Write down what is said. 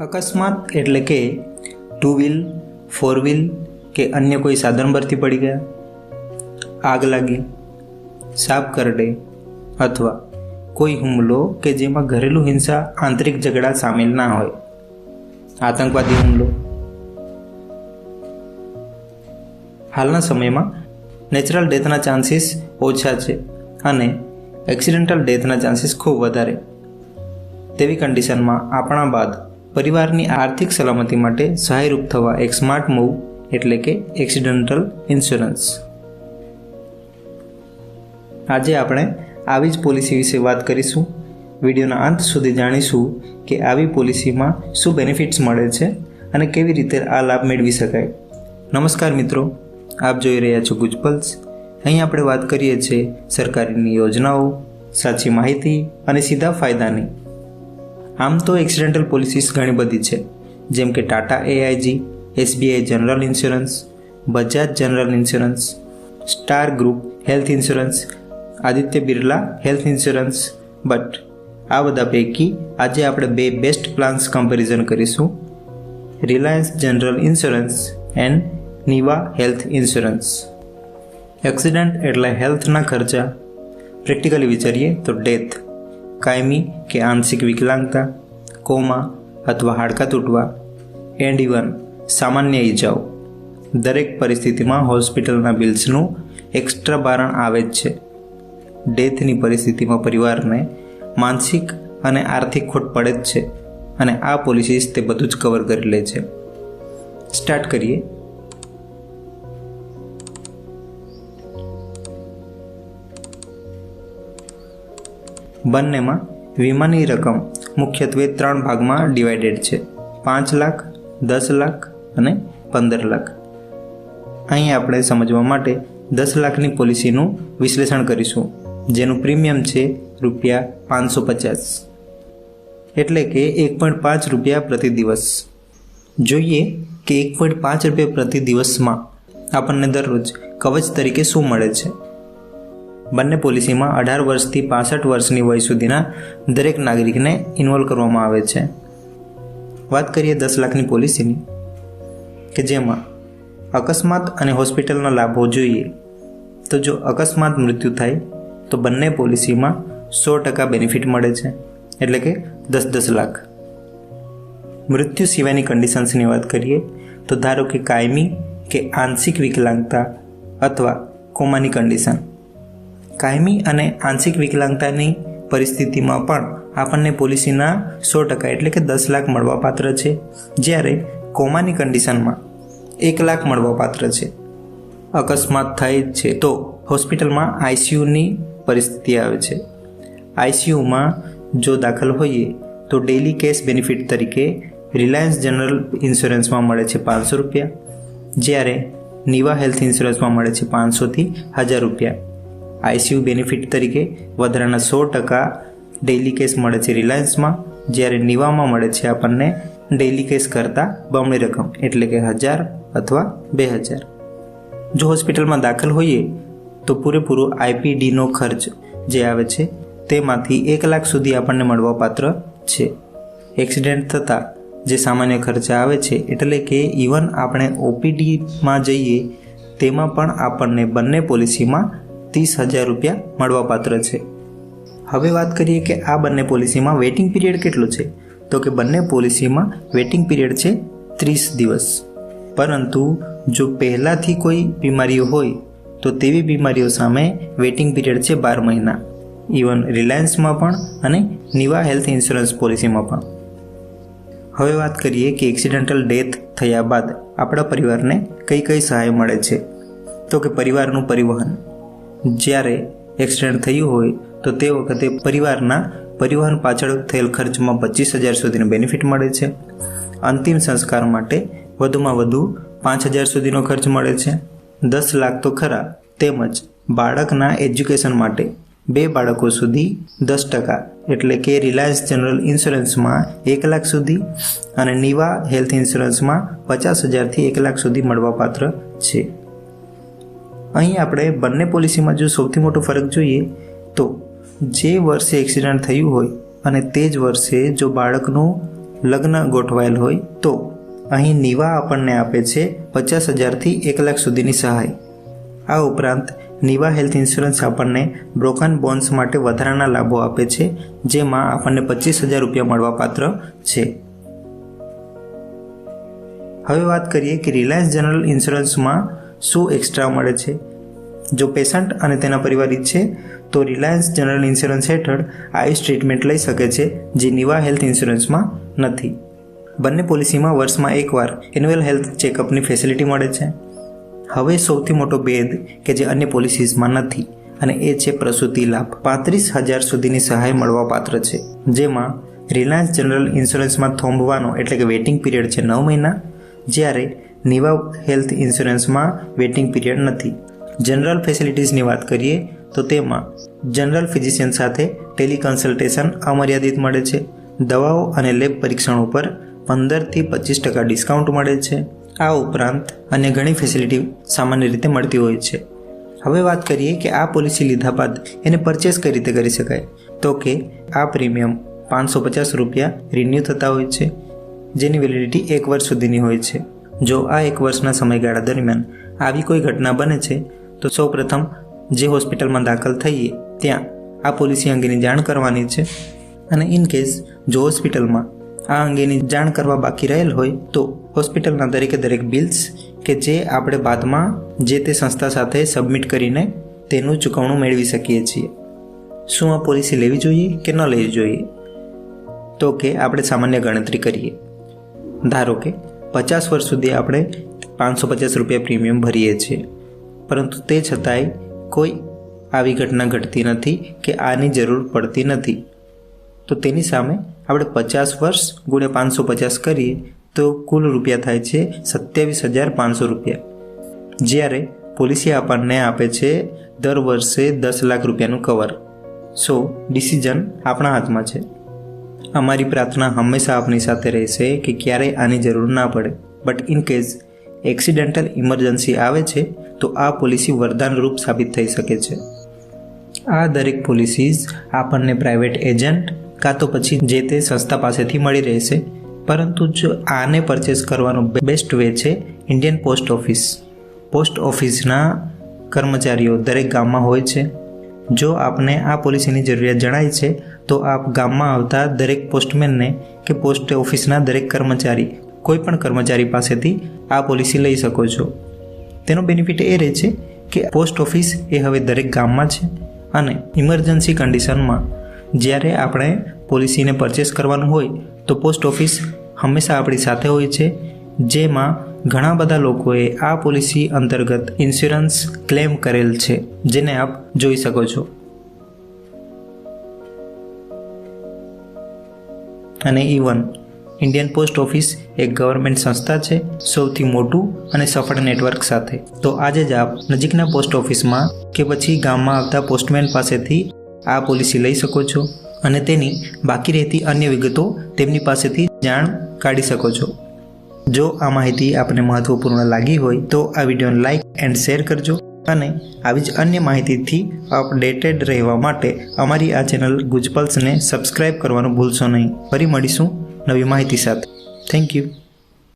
અકસ્માત એટલે કે ટુ વ્હીલ, ફોર વ્હીલ કે અન્ય કોઈ સાધન પરથી પડી ગયા, આગ લાગી, સાપ કરડે અથવા કોઈ હુમલો કે જેમાં ઘરેલું હિંસા, આંતરિક ઝઘડા સામેલ ના હોય, આતંકવાદી હુમલો. હાલના સમયમાં નેચરલ ડેથના ચાન્સીસ ઓછા છે અને એક્સિડેન્ટલ ડેથના ચાન્સીસ ખૂબ વધારે. તેવી કન્ડિશનમાં આપણા બાદ પરિવારની આર્થિક સલામતી માટે સહાયરૂપ થવા એક સ્માર્ટ મૂવ એટલે કે એક્સિડેન્ટલ ઇન્સ્યોરન્સ. આજે આપણે આવી જ પોલિસી વિશે વાત કરીશું. વિડીયોના અંત સુધી જાણીશું કે આવી પોલિસીમાં શું બેનિફિટ્સ મળે છે અને કેવી રીતે આ લાભ મેળવી શકાય. નમસ્કાર મિત્રો, આપ જોઈ રહ્યા છો ગુજ પલ્સ. અહીં આપણે વાત કરીએ છીએ સરકારની યોજનાઓ, સાચી માહિતી અને સીધા ફાયદાની. આમ તો એક્સિડેન્ટલ પોલિસીસ ઘણી બધી છે, જેમ કે Tata AIG, SBI general insurance, Bajaj general insurance, star group health insurance, Aditya Birla health insurance. But આ બધા પૈકી આજે આપણે બે બેસ્ટ પ્લાન્સ કમ્પેરિઝન કરીશું: Reliance general insurance and Niva health insurance. Accident એટલે હેલ્થના ખર્ચા. પ્રેક્ટિકલી વિચારીએ તો ડેથ, કાયમી કે આંશિક વિકલાંગતા, કોમા અથવા હાડકાં તૂટવા, એન્ડ ઇવન સામાન્ય ઈજાઓ. દરેક પરિસ્થિતિમાં હોસ્પિટલના બિલ્સનું એક્સ્ટ્રા ભારણ આવે જ છે. ડેથની પરિસ્થિતિમાં પરિવારને માનસિક અને આર્થિક ખોટ પડે જ છે અને આ પોલિસીસ તે બધું જ કવર કરી લે છે. સ્ટાર્ટ કરીએ. બંનેમાં વીમાની રકમ મુખ્યત્વે 3 ભાગમાં ડિવાઇડેડ છે: 5 લાખ, 10 લાખ અને 15 લાખ. અહીં આપણે સમજવા માટે 10 લાખની પોલિસીનું વિશ્લેષણ કરીશું, જેનું પ્રીમિયમ છે ₹550, એટલે કે 1.5 રૂપિયા પ્રતિ દિવસ. જોઈએ કે 1.5 રૂપિયા પ્રતિ દિવસમાં આપણને દરરોજ કવચ તરીકે શું મળે છે. બંને પોલિસીમાં 18 વર્ષથી 65 વર્ષની વય સુધીના દરેક નાગરિકને ઇન્વોલ્વ કરવામાં આવે છે. વાત કરીએ 10 લાખની પોલિસીની, કે જેમાં અકસ્માત અને હોસ્પિટલના લાભો જોઈએ તો જો અકસ્માત મૃત્યુ થાય તો બંને પોલિસીમાં 100% બેનિફિટ મળે છે, એટલે કે 10 લાખ. મૃત્યુ સિવાયની કન્ડિશન્સની વાત કરીએ તો ધારો કે કાયમી કે આંશિક વિકલાંગતા અથવા કોમાની કન્ડિશન. કાયમી અને આંશિક વિકલાંગતાની પરિસ્થિતિમાં પણ આપણને પોલિસીના 100% એટલે કે 10 લાખ મળવાપાત્ર છે, જ્યારે કોમાની કન્ડિશનમાં 1 લાખ મળવાપાત્ર છે. અકસ્માત થાય છે તો હોસ્પિટલમાં આઈસીયુની પરિસ્થિતિ આવે છે. આઈસીયુમાં જો દાખલ હોઈએ તો ડેઇલી કેશ બેનિફિટ તરીકે રિલાયન્સ જનરલ ઇન્સ્યોરન્સમાં મળે છે ₹500, જ્યારે નીવા હેલ્થ ઇન્સ્યોરન્સમાં મળે છે ₹500 થી ₹1000. આઈસીયુ બેનિફિટ તરીકે વધારાના 100% ડેઇલી કેસ મળે છે રિલાયન્સમાં, જ્યારે નીવામાં મળે છે આપણને ડેઇલી કેસ કરતાં બમણી રકમ, એટલે કે 1000 અથવા 2000. જો હોસ્પિટલમાં દાખલ હોઈએ તો પૂરેપૂરો આઈપીડીનો ખર્ચ જે આવે છે તેમાંથી 1 લાખ સુધી આપણને મળવાપાત્ર છે. એક્સિડન્ટ થતાં જે સામાન્ય ખર્ચા આવે છે, એટલે કે ઇવન આપણે ઓપીડીમાં જઈએ તેમાં પણ આપણને બંને પોલિસીમાં ₹30,000 મળવાપાત્ર છે. હવે વાત કરીએ કે આ બંને પોલિસીમાં વેઇટિંગ પીરિયડ કેટલો છે, તો કે બંને પોલિસીમાં વેઇટિંગ પીરિયડ છે 30 દિવસ. પરંતુ જો પહેલાંથી કોઈ બીમારીઓ હોય તો તેવી બીમારીઓ સામે વેઇટિંગ પીરિયડ છે 12 મહિના, ઇવન રિલાયન્સમાં પણ અને નીવા હેલ્થ ઇન્સ્યોરન્સ પોલિસીમાં પણ. હવે વાત કરીએ કે એક્સિડેન્ટલ ડેથ થયા બાદ આપણા પરિવારને કઈ કઈ સહાય મળે છે. તો કે પરિવારનું પરિવહન. જ્યારે એક્સિડન્ટ થયું હોય તો તે વખતે પરિવારના પરિવહન પાછળ થયેલ ખર્ચમાં 25,000 સુધીનો બેનિફિટ મળે છે. અંતિમ સંસ્કાર માટે વધુમાં વધુ 5,000 સુધીનો ખર્ચ મળે છે. 10 લાખ તો ખરા, તેમજ બાળકના એજ્યુકેશન માટે 2 બાળકો સુધી 10%, એટલે કે રિલાયન્સ જનરલ ઇન્સ્યોરન્સમાં 1 લાખ સુધી અને નીવા હેલ્થ ઇન્સ્યોરન્સમાં 50,000 થી 1 લાખ સુધી મળવાપાત્ર છે. અહીં આપણે બંને પોલિસીમાં જો સૌથી મોટો ફરક જોઈએ તો જે વર્ષે એક્સિડન્ટ થયું હોય અને તે જ વર્ષે જો બાળકનું લગ્ન ગોઠવાયેલ હોય તો અહીં નીવા આપણને આપે છે 50,000થી 1 લાખ સુધીની સહાય. આ ઉપરાંત નીવા હેલ્થ ઇન્સ્યોરન્સ આપણને બ્રોકન બોન્સ માટે વધારાના લાભો આપે છે, જેમાં આપણને 25,000 રૂપિયા મળવાપાત્ર છે. હવે વાત કરીએ કે રિલાયન્સ જનરલ ઇન્સ્યોરન્સમાં શું એક્સ્ટ્રા મળે છે. જો પેશન્ટ અને તેના પરિવાર ઈચ્છે તો રિલાયન્સ જનરલ ઇન્સ્યોરન્સ હેઠળ આયુષ ટ્રીટમેન્ટ લઈ શકે છે, જે નીવા હેલ્થ ઇન્સ્યોરન્સમાં નથી. બંને પોલિસીમાં વર્ષમાં એકવાર એન્યુઅલ હેલ્થ ચેકઅપની ફેસિલિટી મળે છે. હવે સૌથી મોટો ભેદ કે જે અન્ય પોલિસીઝમાં નથી, અને એ છે પ્રસૂતિ લાભ. 35,000 સુધીની સહાય મળવાપાત્ર છે, જેમાં રિલાયન્સ જનરલ ઇન્સ્યોરન્સમાં થોંભવાનો એટલે કે વેઇટિંગ પીરિયડ છે 9 મહિના, જ્યારે નીવા હેલ્થ ઇન્સ્યોરન્સમાં વેઇટિંગ પીરિયડ નથી. જનરલ ફેસિલિટીઝની વાત કરીએ તો તેમાં જનરલ ફિઝિશિયન સાથે ટેલિકન્સલ્ટેશન અમર્યાદિત મળે છે. દવાઓ અને લેબ પરીક્ષણ ઉપર 15થી 25% ડિસ્કાઉન્ટ મળે છે. આ ઉપરાંત અન્ય ઘણી ફેસિલિટી સામાન્ય રીતે મળતી હોય છે. હવે વાત કરીએ કે આ પોલિસી લીધા બાદ એને પરચેસ કઈ રીતે કરી શકાય. તો કે આ પ્રીમિયમ 550 રૂપિયા રિન્યૂ થતા હોય છે, જેની વેલિડિટી 1 વર્ષ સુધીની હોય છે. જો આ 1 વર્ષના સમયગાળા દરમિયાન આવી કોઈ ઘટના બને છે તો સૌપ્રથમ જે હોસ્પિટલમાં દાખલ થઈએ ત્યાં આ પોલિસી અંગેની જાણ કરવાની છે, અને ઇન કેસ જો હોસ્પિટલમાં આ અંગેની જાણ કરવા બાકી રહેલ હોય તો હોસ્પિટલના દરેક બિલ્સ કે જે આપણે બાદમાં જે તે સંસ્થા સાથે સબમિટ કરીને તેનું ચૂકવણું મેળવી શકીએ છીએ. શું આ પોલિસી લેવી જોઈએ કે ન લેવી જોઈએ? તો કે આપણે સામાન્ય ગણતરી કરીએ. ધારો કે 50 વર્ષ સુધી આપણે 550 રૂપિયા પ્રીમિયમ ભરીએ છીએ, પરંતુ તે છતાંય કોઈ આવી ઘટના ઘટતી નથી કે આની જરૂર પડતી નથી, તો તેની સામે આપણે 50 વર્ષ ગુણ્યા 550 કરીએ તો કુલ રૂપિયા થાય છે 27,500 રૂપિયા. જ્યારે પોલિસી આપણને આપે છે દર વર્ષે 10 લાખ રૂપિયાનું કવર. સો ડિસિઝન આપણા હાથમાં છે. અમારી પ્રાર્થના હંમેશા આપની સાથે રહેશે કે ક્યારેય આની જરૂર ના પડે, but in case accidental emergency આવે છે તો આ પોલિસી વરદાનરૂપ સાબિત થઈ શકે છે. આ દરેક પોલિસીઝ આપણને પ્રાઇવેટ એજન્ટ કાં તો પછી જે તે સંસ્થા પાસેથી મળી રહેશે, પરંતુ જો આને પરચેસ કરવાનો બેસ્ટ વે છે ઇન્ડિયન પોસ્ટ ઓફિસ. પોસ્ટ ઓફિસના કર્મચારીઓ દરેક ગામમાં હોય છે. જો આપને આ પોલિસીની જરૂરિયાત જણાય છે તો આપ ગામમાં આવતા દરેક પોસ્ટમેનને કે પોસ્ટ ઓફિસના દરેક કર્મચારી, કોઈ પણ કર્મચારી પાસેથી આ પોલિસી લઈ શકો છો. તેનો બેનિફિટ એ રહે છે કે પોસ્ટ ઓફિસ એ હવે દરેક ગામમાં છે, અને ઇમરજન્સી કન્ડિશનમાં જ્યારે આપણે પોલિસીને પરચેસ કરવાનું હોય તો પોસ્ટ ઓફિસ હંમેશા આપણી સાથે હોય છે, જેમાં ઘણા બધા લોકોએ આ પોલિસી અંતર્ગત ઇન્સ્યોરન્સ ક્લેમ કરેલ છે, જેને આપ જોઈ શકો છો. અને ઇવન ઇન્ડિયન પોસ્ટ ઓફિસ એક ગવર્મેન્ટ સંસ્થા છે, સૌથી મોટું અને સફળ નેટવર્ક સાથે. તો આજે જ આપ નજીકના પોસ્ટ ઓફિસમાં કે પછી ગામમાં આવતા પોસ્ટમેન પાસેથી આ પોલિસી લઈ શકો છો, અને તેની બાકી રહેતી અન્ય વિગતો તેમની પાસેથી જાણ કાઢી શકો છો. જો આ માહિતી આપને મહત્વપૂર્ણ લાગી હોય તો આ વિડીયોને લાઇક એન્ડ શેર કરજો, અને આવી જ અન્ય માહિતીથી અપડેટેડ રહેવા માટે અમારી આ ચેનલ ગુજપલ્સને સબસ્ક્રાઇબ કરવાનું ભૂલશો નહીં. ફરી મળીશું નવી માહિતી સાથે. Thank you.